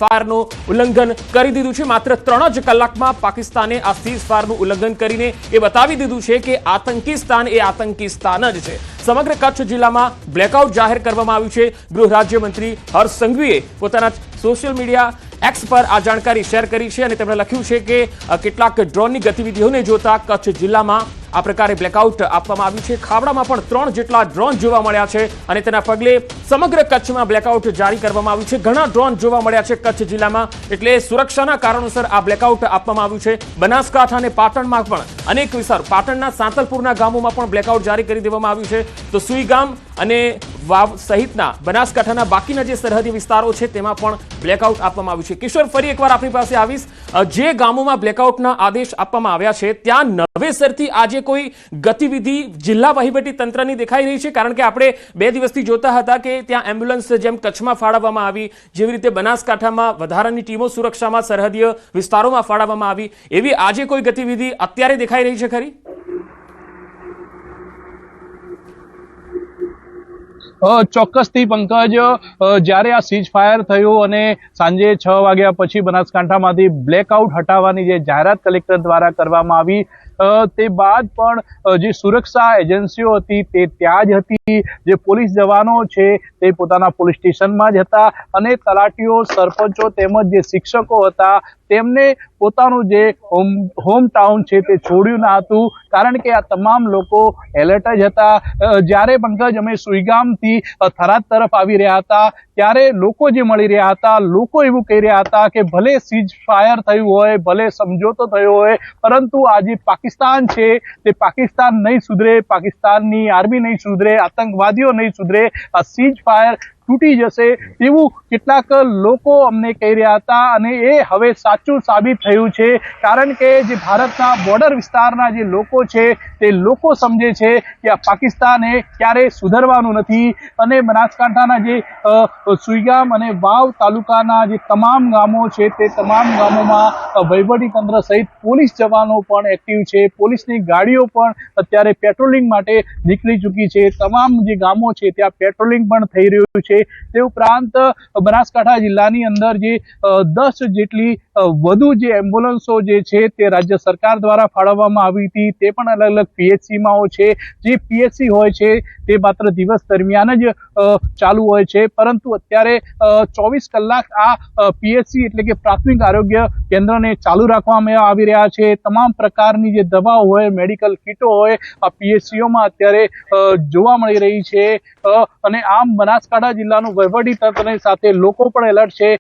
સીઝફાયરનું ઉલ્લંઘન કરી દીધું છે। માત્ર 3 જ કલાકમાં પાકિસ્તાને આ સીઝફાયરનું ઉલ્લંઘન કરીને એ બતાવી દીધું છે કે આતંકિસ્તાન એ આતંકિસ્તાન જ છે। સમગ્ર કચ્છ જિલ્લામાં બ્લેકઆઉટ જાહેર કરવામાં આવ્યું છે। ગૃહ રાજ્યમંત્રી હર્ષ સંઘવીએ પોતાના સોશિયલ મીડિયા એક્સ પર આ જાણકારી શેર કરી છે અને તેમણે લખ્યું છે કે કેટલાક ડ્રોનની ગતિવિધિઓને જોતા કચ્છ જિલ્લામાં આ પ્રકારે બ્લેકઆઉટ આપવામાં આવ્યું છે। ખાવડામાં પણ 3 જેટલા ડ્રોન જોવા મળ્યા છે અને તેના પગલે સમગ્ર કચ્છમાં બ્લેકઆઉટ જારી કરવામાં આવ્યું છે। ઘણા ડ્રોન જોવા મળ્યા છે કચ્છ જિલ્લામાં, એટલે સુરક્ષાના કારણોસર આ બ્લેકઆઉટ આપવામાં આવ્યું છે। બનાસકાંઠા અને પાટણમાં પણ અનેક વિસ્તારો, પાટણના સાંતલપુરના ગામોમાં પણ બ્લેકઆઉટ જારી કરી દેવામાં આવ્યું છે। તો સુઈગામ અને વાવ સહિતના બનાસકાંઠાના બાકીના જે સરહદી વિસ્તારો છે તેમાં પણ બ્લેકઆઉટ આપવામાં આવ્યું છે। કિશોર, ફરી એકવાર આપણી પાસે આવીશ, જે ગામોમાં બ્લેકઆઉટના આદેશ આપવામાં આવ્યા છે ત્યાં નવેસરથી આજે કોઈ ગતિવિધિ જિલ્લા વહીવટી તંત્રની દેખાઈ રહી છે? કારણ કે આપણે 2 દિવસથી જોતા હતા કે ત્યાં એમ્બ્યુલન્સ જેમ કચ્છમાં ફાળવવામાં આવી, જેવી રીતે બનાસકાંઠામાં વધારાની ટીમો સુરક્ષામાં સરહદીય વિસ્તારોમાં ફાળવવામાં આવી, એવી આજે કોઈ ગતિવિધિ અત્યારે દેખાઈ રહી છે ખરી? ચોક્કસથી પંકજ, જ્યારે આ સીઝ ફાયર થયું અને સાંજે 6 વાગ્યા પછી બનાસકાંઠામાંથી બ્લેકઆઉટ હટાવવાની જે જાહેરાત કલેક્ટર દ્વારા કરવામાં આવી, તે બાદ પણ જે સુરક્ષા એજન્સીઓ હતી તે ત્યાં જ હતી। જે પોલીસ જવાનો છે તે પોતાના પોલીસ સ્ટેશનમાં જ હતા અને તલાટીઓ, સરપંચો તેમજ જે શિક્ષકો હતા તેમને પોતાનું જે હોમ ટાઉન છે તે છોડ્યું ન હતું, કારણ કે આ તમામ લોકો એલર્ટ જ હતા। જ્યારે પંકજ અમે સુઈગામથી થરાદ તરફ આવી રહ્યા હતા ત્યારે લોકો જે મળી રહ્યા હતા, લોકો એવું કહી રહ્યા હતા કે ભલે સીઝ ફાયર થયું હોય, ભલે સમજોતો થયો હોય, પરંતુ આજે પાકિસ્તાન છે તે પાકિસ્તાન નહીં સુધરે, પાકિસ્તાનની આર્મી નહીં સુધરે, આતંકવાદીઓ નહીં સુધરે, આ સીઝ ફાયર તૂટી જશે તેવું કેટલાક લોકો અમને કહી રહ્યા હતા અને એ હવે સાચું સાબિત થયું છે, કારણ કે જે ભારતના બોર્ડર વિસ્તારના જે લોકો છે તે લોકો સમજે છે કે આ પાકિસ્તાને ક્યારેય સુધરવાનું નથી અને બનાસકાંઠાના જે સુઈગામ અને વાવ તાલુકાના જે તમામ ગામો છે તે તમામ ગામોમાં વહીવટીતંત્ર સહિત પોલીસ જવાનો પણ એક્ટિવ છે। પોલીસની ગાડીઓ પણ અત્યારે પેટ્રોલિંગ માટે નીકળી ચૂકી છે। તમામ જે ગામો છે ત્યાં પેટ્રોલિંગ પણ થઈ રહ્યું છે। તે ઉપરાંત બનાસકાંઠા જિલ્લાની અંદર જે 10 જેટલી વધુ જે એમ્બ્યુલન્સો જે છે તે રાજ્ય સરકાર દ્વારા ફાળવવામાં આવી હતી, તે પણ અલગ અલગ પીએચસીમાં છે। જે પીએચસી હોય છે તે માત્ર દિવસ દરમિયાન જ ચાલુ હોય છે, પરંતુ અત્યારે 24 કલાક આ પીએચસી એટલે કે પ્રાથમિક આરોગ્ય કેન્દ્રને ચાલુ રાખવામાં આવી રહ્યા છે। તમામ પ્રકારની જે દવાઓ હોય, મેડિકલ કીટો હોય, આ પીએચસીઓમાં અત્યારે જોવા મળી રહી છે અને આમ બનાસકાંઠા જિલ્લાનું વહીવટી તંત્રની સાથે લોકો પણ એલર્ટ છે।